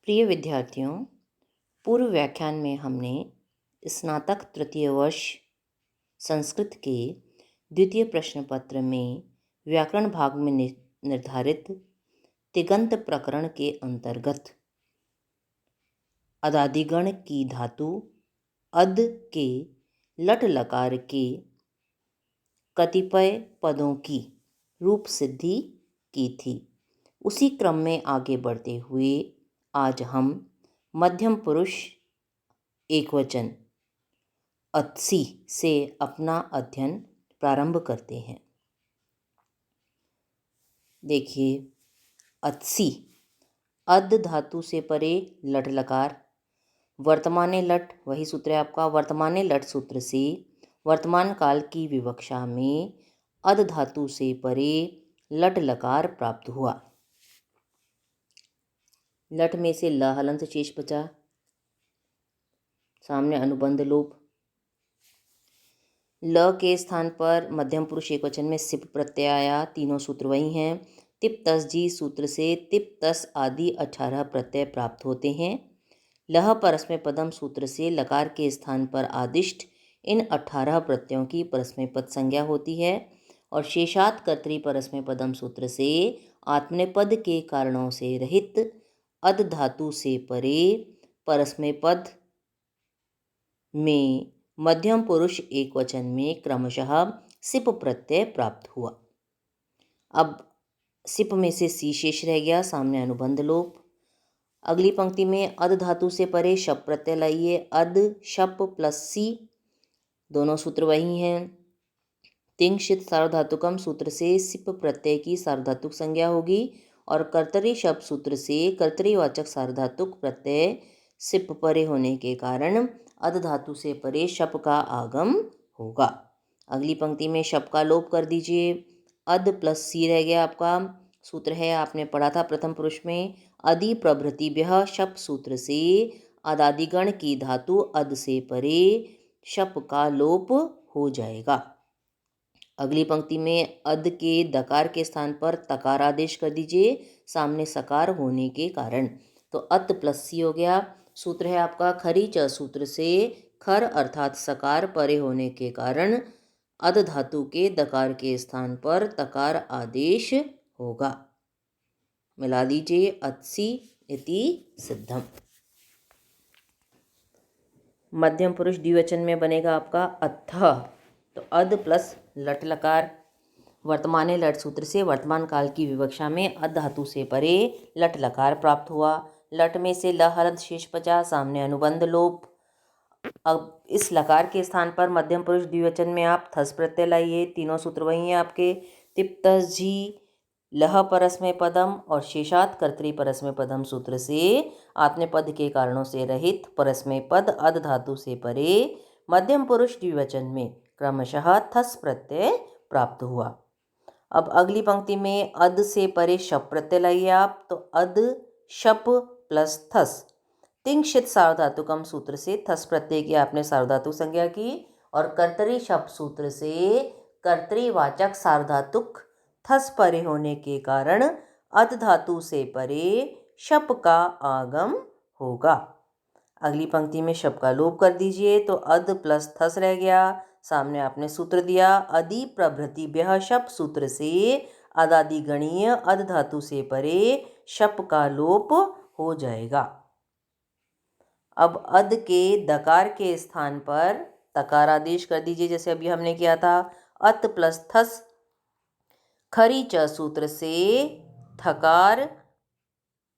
प्रिय विद्यार्थियों, पूर्व व्याख्यान में हमने स्नातक तृतीय वर्ष संस्कृत के द्वितीय प्रश्न पत्र में व्याकरण भाग में निर्धारित तिङन्त प्रकरण के अंतर्गत अदादिगण की धातु अद के लट लकार के कतिपय पदों की रूप सिद्धि की थी। उसी क्रम में आगे बढ़ते हुए आज हम मध्यम पुरुष एकवचन अत्सी से अपना अध्ययन प्रारंभ करते हैं। देखिए, अत्सी अद धातु से परे लट लकार, वर्तमाने लट, वही सूत्र है आपका। वर्तमाने लट सूत्र से वर्तमान काल की विवक्षा में अद धातु से परे लट लकार प्राप्त हुआ। लट में से ल हलंत शेष बचा, सामने अनुबंध लोप। ल के स्थान पर मध्यम पुरुष एकवचन में सिप प्रत्यय आया। तीनों सूत्र वही हैं। तिप तस जी सूत्र से तिप तस आदि 18 प्रत्यय प्राप्त होते हैं। लह परस्मै पदम सूत्र से लकार के स्थान पर आदिष्ट इन 18 प्रत्ययों की परस्मै पद संज्ञा होती है। और शेषात कर्तरी परस्मै पदम सूत्र से आत्मनेपद के कारणों से रहित अद धातु से परे परस्मै पद में मध्यम पुरुष एकवचन में क्रमशः सिप प्रत्यय प्राप्त हुआ। अब सिप में से सी शेष रह गया, सामने अनुबंध लोप। अगली पंक्ति में अद धातु से परे शप प्रत्यय लाइए। अद शप प्लस सी, दोनों सूत्र वही हैं। तिंशित सार्वधातुकम सूत्र से सिप प्रत्यय की सार्वधातुक संज्ञा होगी और कर्तरी शप सूत्र से कर्तरीवाचक सार्वधातुक प्रत्यय सिप परे होने के कारण अद धातु से परे शप का आगम होगा। अगली पंक्ति में शप का लोप कर दीजिए। अद प्लस सी रह गया आपका। सूत्र है, आपने पढ़ा था प्रथम पुरुष में, अदि प्रभृतिभ्यः शप सूत्र से अदादिगण की धातु अद से परे शप का लोप हो जाएगा। अगली पंक्ति में अद के दकार के स्थान पर तकार आदेश कर दीजिए, सामने सकार होने के कारण। तो अत प्लस सी हो गया। सूत्र है आपका खरी च सूत्र से खर अर्थात सकार परे होने के कारण अद धातु के दकार के स्थान पर तकार आदेश होगा। मिला दीजिए, अत्सी इति सिद्धम। मध्यम पुरुष द्विवचन में बनेगा आपका अत्थ। तो अद प्लस लट लकार, वर्तमाने लट सूत्र से वर्तमान काल की विवक्षा में अद धातु से परे लट लकार प्राप्त हुआ। लट में से ल हलंत शेष बचा, सामने अनुबंध लोप। अब इस लकार के स्थान पर मध्यम पुरुष द्विवचन में आप थस प्रत्यय लाइए। तीनों सूत्र वही हैं आपके। तिप तस जी लह परस्मै पदम और शेषात कर्तरी परस्मै पदम सूत्र से आत्मनेपद के कारणों से रहित परस्मै पद अद धातु से परे मध्यम पुरुष द्विवचन में क्रमशः थस प्रत्यय प्राप्त हुआ। अब अगली पंक्ति में अद से परे शप प्रत्यय लाइए आप। तो अद शप प्लस थस, तिंशित सार्वधातुकम सूत्र से थस प्रत्यय की आपने सार्वधातुक संज्ञा की और कर्तरी शप सूत्र से कर्तरीवाचक सार्वधातुक थस परे होने के कारण अद धातु से परे शप का आगम होगा। अगली पंक्ति में शप का लोप कर दीजिए। तो अद प्लस थस रह गया, सामने आपने सूत्र दिया अदि प्रभृतिभ्यः शप सूत्र से अदादिगणीय अद धातु से परे शप का लोप हो जाएगा। अब अद के दकार के स्थान पर तकार आदेश कर दीजिए, जैसे अभी हमने किया था। अत प्लस थस खरी च सूत्र से थकार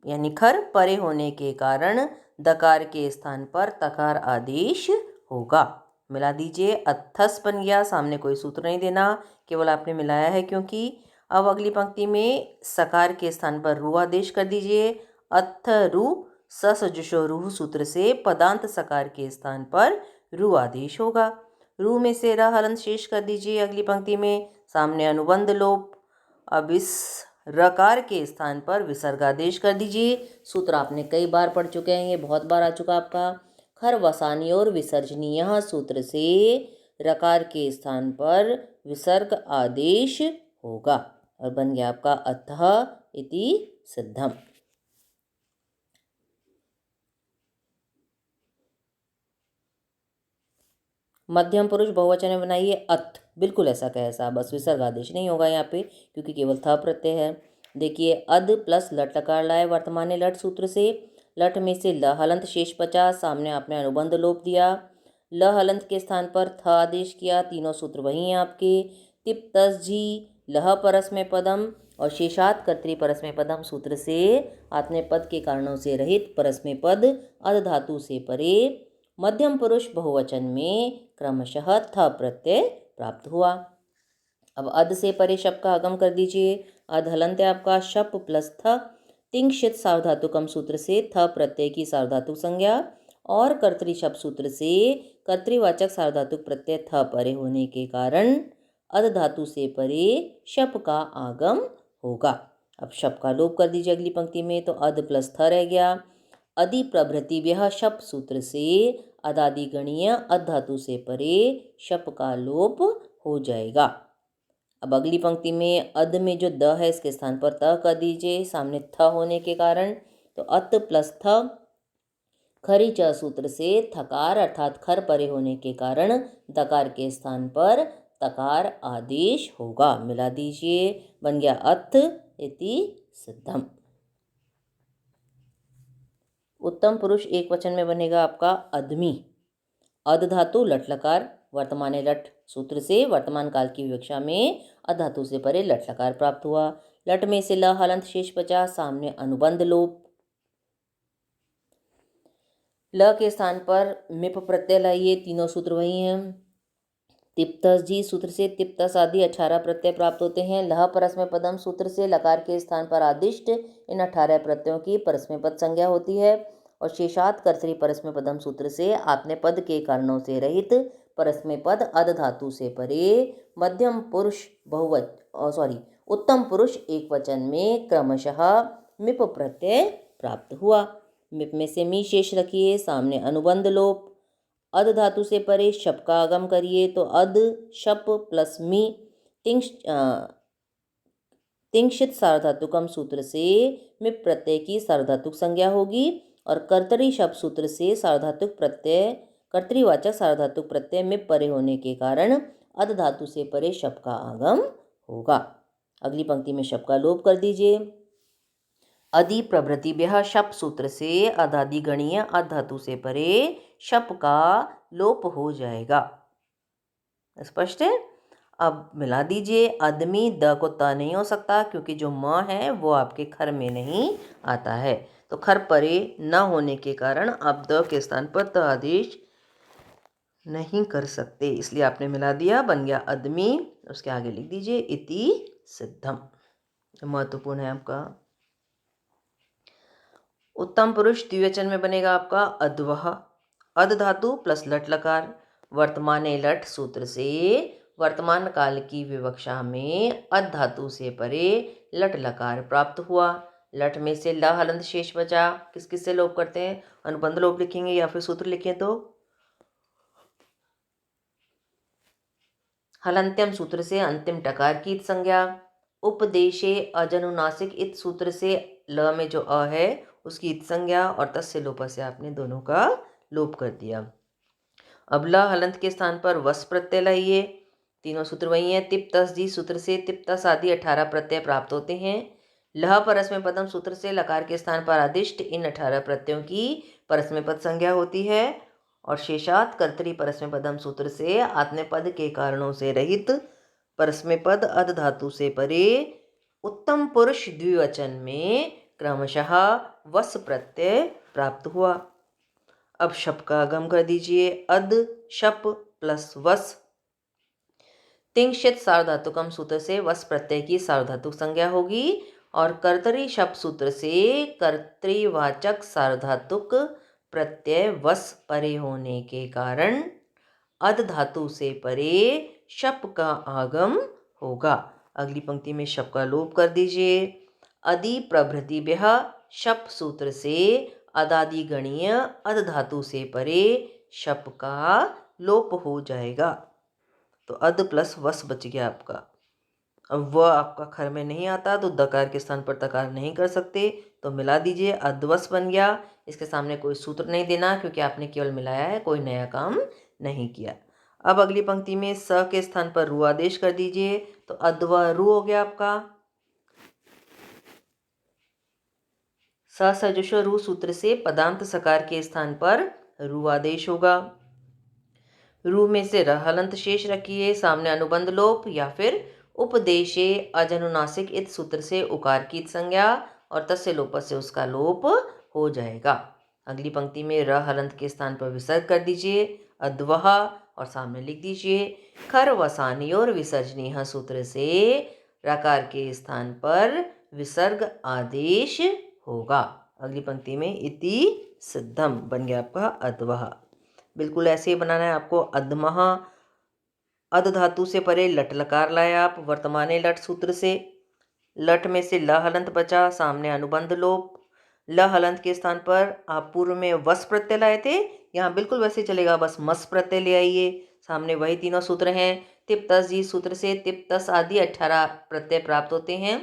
यानी खर परे होने के कारण दकार के स्थान पर तकार आदेश होगा। मिला दीजिए, अत्थस बन गया, सामने कोई सूत्र नहीं देना, केवल आपने मिलाया है क्योंकि। अब अगली पंक्ति में सकार के स्थान पर रू आदेश कर दीजिए। अत्थ रू ससजुषो रूह सूत्र से पदांत सकार के स्थान पर रू आदेश होगा। रू में से र हलंत शेष कर दीजिए अगली पंक्ति में, सामने अनुबंध लोप। अब इस रकार के स्थान पर विसर्ग आदेश कर दीजिए। सूत्र आपने कई बार पढ़ चुके हैं, ये बहुत बार आ चुका आपका। खर वसान्योर विसर्जनीय सूत्र से रकार के स्थान पर विसर्ग आदेश होगा और बन गया आपका अतः इति सिद्धम। मध्यम पुरुष बहुवचन में बनाइए अथ, बिल्कुल ऐसा का ऐसा, बस विसर्ग आदेश नहीं होगा यहाँ पे क्योंकि केवल थ प्रत्यय है। देखिए अद प्लस लट लकार लाए वर्तमान लट सूत्र से, लट में से ल हलंत शेष बचा, सामने आपने अनुबंध लोप दिया, ल हलंत के स्थान पर थ आदेश किया, तीनों सूत्र वही हैं आपके। तिप तस जी लह परस्मय पदम और शेषात कर्तरी परस्मय पदम सूत्र से आपने पद के कारणों से रहित परस्मय पद अद धातु से परे मध्यम पुरुष बहुवचन में क्रमशः थ प्रत्यय प्राप्त हुआ। अब अद से परे शप का आगम कर दीजिए। अध हलंत है आपका शप प्लस थ, तिंक्षित सार्वधातुकम सूत्र से थ प्रत्यय की सार्वधातुक संज्ञा और कर्तरी शप सूत्र से कर्तृवाचक सार्वधातुक प्रत्यय थ परे होने के कारण अध धातु से परे शप का आगम होगा। अब शप का लोप कर दीजिए अगली पंक्ति में, तो अध प्लस थ रह गया। अदि प्रभृति व्यह शप सूत्र से अदादि गणीय अध धातु से परे शप का लोप हो जाएगा। अब अगली पंक्ति में अद में जो द है इसके स्थान पर त कर दीजिए सामने थ होने के कारण, तो अत प्लस थ खरी च सूत्र से थकार अर्थात खर परे होने के कारण दकार के स्थान पर तकार आदेश होगा। मिला दीजिए, बन गया अथ इति सिद्धम। उत्तम पुरुष एक वचन में बनेगा आपका अदमी। अद धातु लट लकार वर्तमान लट सूत्र से वर्तमान काल की विवक्षा में अद धातु से परे लट लकार प्राप्त हुआ। लट में से ल हलंत शेष बचा, सामने अनुबंध लोप, ल के स्थान पर मिप प्रत्यय लाइए, तीनों सूत्र वही हैं। तिप्तस जी सूत्र से तिप्तस आदि 18 प्रत्यय प्राप्त होते हैं। लह परस्मय पदम सूत्र से लकार के स्थान पर आदिष्ट इन 18 प्रत्ययों की परस्मय पद संज्ञा होती है। और शेषात कर्तरी परस्मय पदम सूत्र से आपने पद के कारणों से रहित परस्मय पद अद धातु से परे मध्यम पुरुष उत्तम पुरुष एक वचन में क्रमशः मिप प्रत्यय प्राप्त हुआ। मिप में से मी शेष रखिए, सामने अनुबंध लोप, अद धातु से परे शप का आगम करिए, तो अद शप प्लस मी तिंक्षित सार्वधातुकम सूत्र से मिप प्रत्यय की सार्वधातुक संज्ञा होगी और कर्तरी शप सूत्र से सार्वधातुक प्रत्यय कर्तृवाचक सार्वधातुक प्रत्यय मिप परे होने के कारण अद धातु से परे शप का आगम होगा। अगली पंक्ति में शप का लोप कर दीजिए। अदि प्रभृतिभ्यः शप सूत्र से अदादि गणीय अद धातु से परे शप का लोप हो जाएगा। स्पष्ट है। अब मिला दीजिए, अदमी द को त नहीं हो सकता क्योंकि जो म है वो आपके खर में नहीं आता है, तो खर परे न होने के कारण आप द के स्थान पर त आदेश नहीं कर सकते, इसलिए आपने मिला दिया, बन गया अदमी। उसके आगे लिख दीजिए इति सिद्धम। महत्वपूर्ण है आपका। उत्तम पुरुष द्विवचन में बनेगा आपका अद्वह। अद धातु प्लस लट लकार वर्तमाने लट सूत्र से वर्तमान काल की विवक्षा में अद धातु से परे लट लकार प्राप्त हुआ। लट में से ल हलंत शेष बचा, किस किस से लोप करते हैं, अनुबंध लोप लिखेंगे या फिर सूत्र लिखें तो हलंत्यम सूत्र से अंतिम टकार की संज्ञा, उपदेशे अजनुनासिक इत सूत्र से ल में जो अ है उसकी इत संज्ञा और तस्य लोप से आपने दोनों का लोप कर दिया। अब ल हलंत के स्थान पर वस प्रत्यय लाइए, तीनों सूत्र वही हैं। तिप तस जी सूत्र से तिप तस आदि 18 प्रत्यय प्राप्त होते हैं। लह परस्मय पदम सूत्र से लकार के स्थान पर आदिष्ट इन 18 प्रत्ययों की परस्मय पद संज्ञा होती है और शेषात कर्तरी परस्मय पदम सूत्र से आत्मनेपद पद के कारणों से रहित परस्मय पद अद धातु से परे उत्तम पुरुष द्विवचन में क्रमशः वस प्रत्यय प्राप्त हुआ। अब शप का आगम कर दीजिए, अद शप प्लस वस तिंक्षित सार्वधातुकम सूत्र से वस प्रत्यय की सार्वधातुक संज्ञा होगी और कर्तरी शप सूत्र से कर्तृवाचक सार्वधातुक प्रत्यय वस परे होने के कारण अद धातु से परे शप का आगम होगा। अगली पंक्ति में शप का लोप कर दीजिए। अदि प्रभृतिभ्यः शप सूत्र से अदादि गणीय अद धातु से परे शप का लोप हो जाएगा, तो अद प्लस वस बच गया आपका। अब वह आपका खर में नहीं आता तो दकार के स्थान पर तकार नहीं कर सकते, तो मिला दीजिए, अद्वस बन गया। इसके सामने कोई सूत्र नहीं देना क्योंकि आपने केवल मिलाया है, कोई नया काम नहीं किया। अब अगली पंक्ति में स के स्थान पर रु आदेश कर दीजिए, तो अध्व रु हो गया आपका। स सजुष रु सूत्र से पदांत सकार के स्थान पर रु आदेश होगा। रू में से र हलंत शेष रखिए, सामने अनुबंध लोप या फिर उपदेशे अजनुनासिक इत सूत्र से उकार की संज्ञा और तस्य लोप से उसका लोप हो जाएगा। अगली पंक्ति में र हलंत के स्थान पर विसर्ग कर दीजिए अद्वह और सामने लिख दीजिए खर वसानी और विसर्जनीय सूत्र से रकार के स्थान पर विसर्ग आदेश होगा। अगली पंक्ति में इति सिद्धम बन गया आपका अद्वह। बिल्कुल ऐसे ही बनाना है आपको। अधमह अध धातु से परे लट लकार लाया आप वर्तमाने लट सूत्र से। लट में से ल हलंत बचा, सामने अनुबंध लोप। ल हलंत के स्थान पर आप पूर्व में वस प्रत्यय लाए थे, यहाँ बिल्कुल वैसे चलेगा, बस मस प्रत्यय ले आइए। सामने वही तीनों सूत्र हैं। तिप तस जी सूत्र से तिप तस आदि 18 प्रत्यय प्राप्त होते हैं।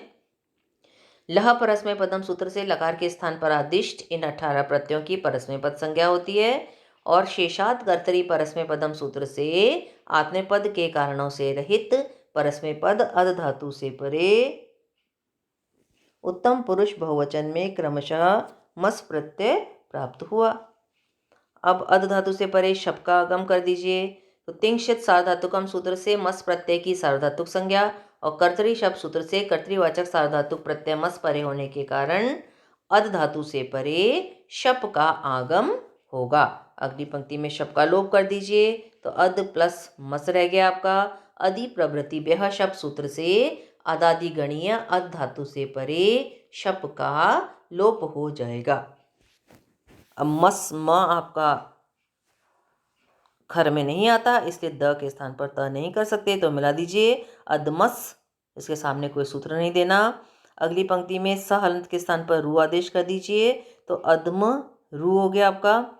लह परस्मय पदम सूत्र से लकार के स्थान पर आदिष्ट इन 18 प्रत्ययों की परस्मय पद संज्ञा होती है। और शेषात कर्तरी परस्मय पदम सूत्र से आत्मनेपद पद के कारणों से रहित परस्मय पद अध धातु से परे उत्तम पुरुष बहुवचन में क्रमशः मस प्रत्यय प्राप्त हुआ। अब अध धातु से परे शप का आगम कर दीजिए, तो तिंशित सार्वधातुकम सूत्र से मस प्रत्यय की सार्वधातुक संज्ञा और कर्तरी शब्द सूत्र से कर्तरीवाचक सार्वधातुक प्रत्यय मस परे होने के कारण अध धातु से परे शप का आगम होगा। अगली पंक्ति में शप का लोप कर दीजिए, तो अध प्लस मस रह गया आपका। अधि प्रभृति बेह शप सूत्र से अदादि गणीय अध धातु से परे शप का लोप हो जाएगा। अब मस म आपका खर में नहीं आता, इसलिए द के स्थान पर त नहीं कर सकते, तो मिला दीजिए अधमस, इसके सामने कोई सूत्र नहीं देना। अगली पंक्ति में स हलंत के स्थान पर रू आदेश कर दीजिए, तो अधम रू हो गया आपका।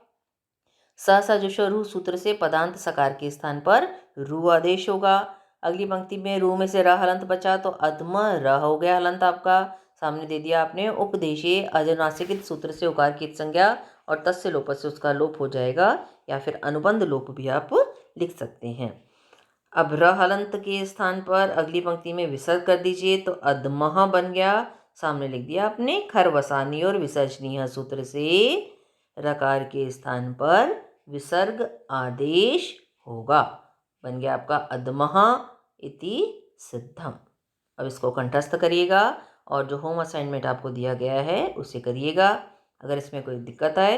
स सजुष रू सूत्र से पदांत सकार के स्थान पर रू आदेश होगा। अगली पंक्ति में रू में से र हलंत बचा, तो अधम र हो गया हलंत आपका। सामने दे दिया आपने उपदेशे अजनासिक सूत्र से उकार की संज्ञा और तस्य लोप से उसका लोप हो जाएगा, या फिर अनुबंध लोप भी आप लिख सकते हैं। अब र हलंत के स्थान पर अगली पंक्ति में विसर्ग कर दीजिए, तो अधमह बन गया। सामने लिख दिया आपने खर वसानी और विसर्जनीय सूत्र से रकार के स्थान पर विसर्ग आदेश होगा, बन गया आपका अधमह इति सिद्धम। अब इसको कंठस्थ करिएगा और जो होम असाइनमेंट आपको दिया गया है उसे करिएगा। अगर इसमें कोई दिक्कत आए,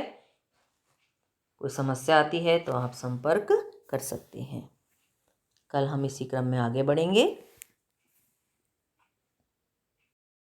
कोई समस्या आती है, तो आप संपर्क कर सकते हैं। कल हम इसी क्रम में आगे बढ़ेंगे।